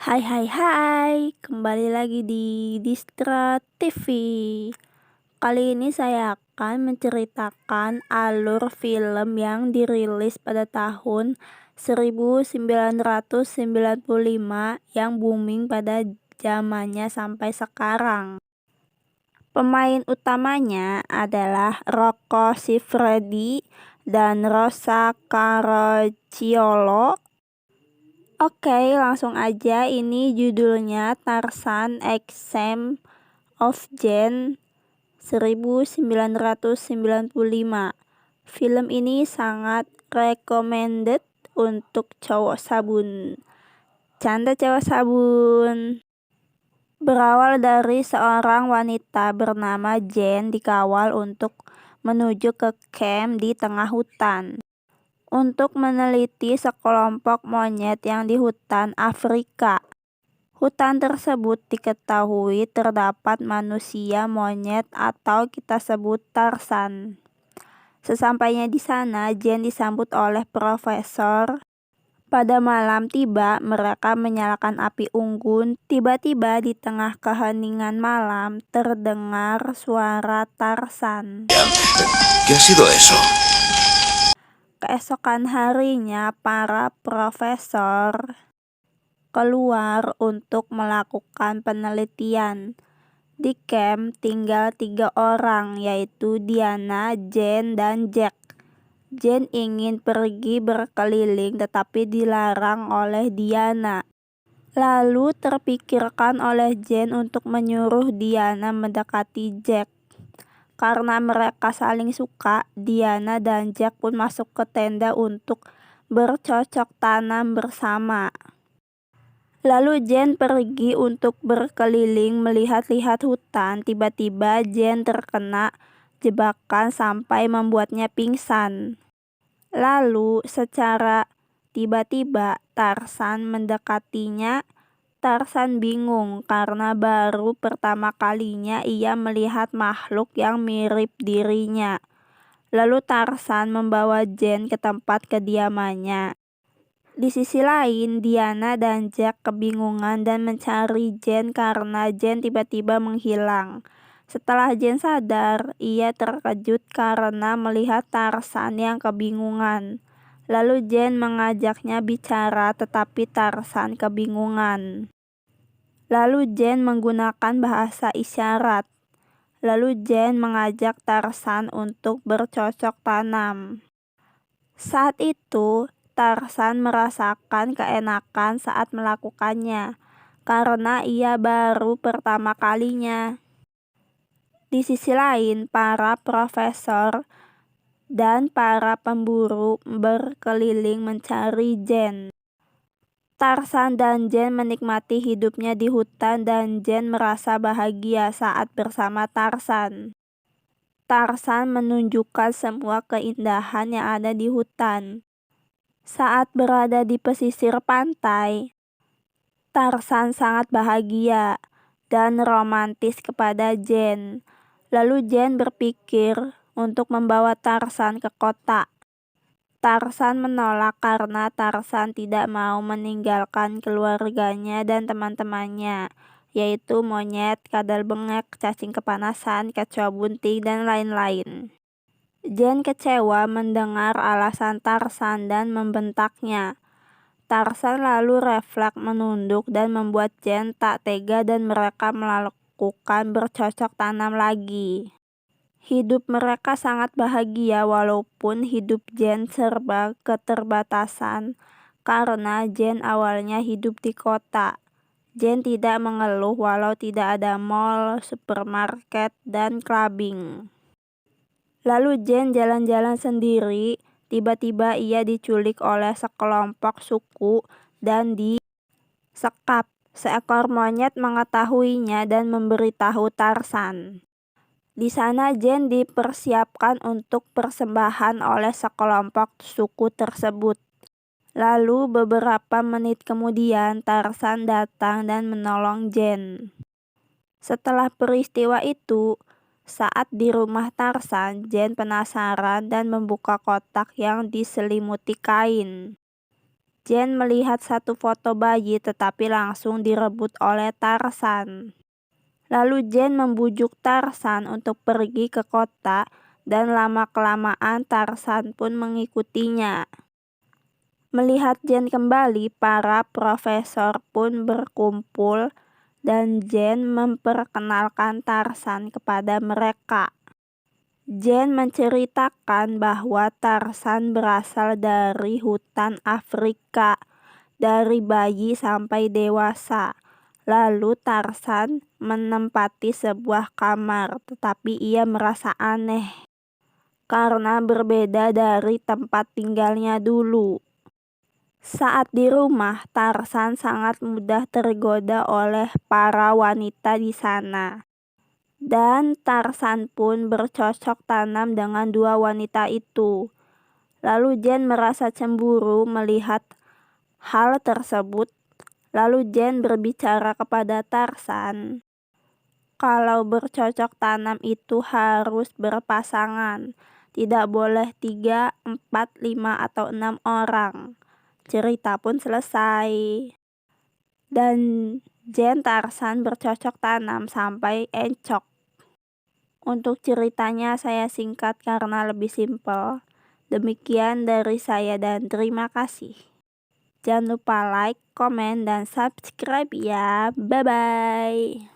Hai hai hai, kembali lagi di Distra TV. Kali ini saya akan menceritakan alur film yang dirilis pada tahun 1995 yang booming pada zamannya sampai sekarang. Pemain utamanya adalah Rocco Siffredi dan Rosa Caracciolo. Oke, langsung aja. Ini judulnya Tarzan Exam of Jane 1995. Film ini sangat recommended untuk cowok sabun. Canda cowok sabun. Berawal dari seorang wanita bernama Jane dikawal untuk menuju ke camp di tengah hutan untuk meneliti sekelompok monyet yang di hutan Afrika. Hutan tersebut diketahui terdapat manusia monyet atau kita sebut Tarzan. Sesampainya di sana, Jane disambut oleh profesor. Pada malam tiba, mereka menyalakan api unggun. Tiba-tiba di tengah keheningan malam terdengar suara Tarzan. ¿Qué ha sido eso? Keesokan harinya, para profesor keluar untuk melakukan penelitian. Di camp tinggal 3 orang, yaitu Diana, Jane, dan Jack. Jane ingin pergi berkeliling tetapi dilarang oleh Diana. Lalu terpikirkan oleh Jane untuk menyuruh Diana mendekati Jack. Karena mereka saling suka, Diana dan Jack pun masuk ke tenda untuk bercocok tanam bersama. Lalu Jane pergi untuk berkeliling melihat-lihat hutan. Tiba-tiba Jane terkena jebakan sampai membuatnya pingsan. Lalu secara tiba-tiba Tarzan mendekatinya. Tarzan bingung karena baru pertama kalinya ia melihat makhluk yang mirip dirinya. Lalu Tarzan membawa Jane ke tempat kediamannya. Di sisi lain, Diana dan Jack kebingungan dan mencari Jane karena Jane tiba-tiba menghilang. Setelah Jane sadar, ia terkejut karena melihat Tarzan yang kebingungan. Lalu Jane mengajaknya bicara tetapi Tarzan kebingungan. Lalu Jane menggunakan bahasa isyarat. Lalu Jane mengajak Tarzan untuk bercocok tanam. Saat itu, Tarzan merasakan keenakan saat melakukannya, karena ia baru pertama kalinya. Di sisi lain, para profesor dan para pemburu berkeliling mencari Jane. Tarzan dan Jane menikmati hidupnya di hutan dan Jane merasa bahagia saat bersama Tarzan. Tarzan menunjukkan semua keindahan yang ada di hutan. Saat berada di pesisir pantai, Tarzan sangat bahagia dan romantis kepada Jane. Lalu Jane berpikir untuk membawa Tarzan ke kota. Tarzan menolak karena Tarzan tidak mau meninggalkan keluarganya dan teman-temannya, yaitu monyet, kadal bengek, cacing kepanasan, kecoa bunting, dan lain-lain. Jane kecewa mendengar alasan Tarzan dan membentaknya. Tarzan lalu refleks menunduk dan membuat Jane tak tega dan mereka melakukan bercocok tanam lagi. Hidup mereka sangat bahagia walaupun hidup Jane serba keterbatasan karena Jane awalnya hidup di kota. Jane tidak mengeluh walau tidak ada mall, supermarket, dan clubbing. Lalu Jane jalan-jalan sendiri. Tiba-tiba ia diculik oleh sekelompok suku dan disekap. Seekor monyet mengetahuinya dan memberitahu Tarzan. Di sana Jane dipersiapkan untuk persembahan oleh sekelompok suku tersebut. Lalu beberapa menit kemudian Tarzan datang dan menolong Jane. Setelah peristiwa itu, saat di rumah Tarzan, Jane penasaran dan membuka kotak yang diselimuti kain. Jen melihat satu foto bayi tetapi langsung direbut oleh Tarzan. Lalu Jen membujuk Tarzan untuk pergi ke kota dan lama-kelamaan Tarzan pun mengikutinya. Melihat Jen kembali, para profesor pun berkumpul dan Jen memperkenalkan Tarzan kepada mereka. Jen menceritakan bahwa Tarzan berasal dari hutan Afrika, dari bayi sampai dewasa. Lalu Tarzan menempati sebuah kamar, tetapi ia merasa aneh karena berbeda dari tempat tinggalnya dulu. Saat di rumah, Tarzan sangat mudah tergoda oleh para wanita di sana. Dan Tarzan pun bercocok tanam dengan dua wanita itu. Lalu Jen merasa cemburu melihat hal tersebut. Lalu Jen berbicara kepada Tarzan kalau bercocok tanam itu harus berpasangan. Tidak boleh 3, 4, 5, atau 6 orang. Cerita pun selesai. Dan Jen Tarzan bercocok tanam sampai encok. Untuk ceritanya saya singkat karena lebih simpel. Demikian dari saya dan terima kasih. Jangan lupa like, komen, dan subscribe ya. Bye-bye.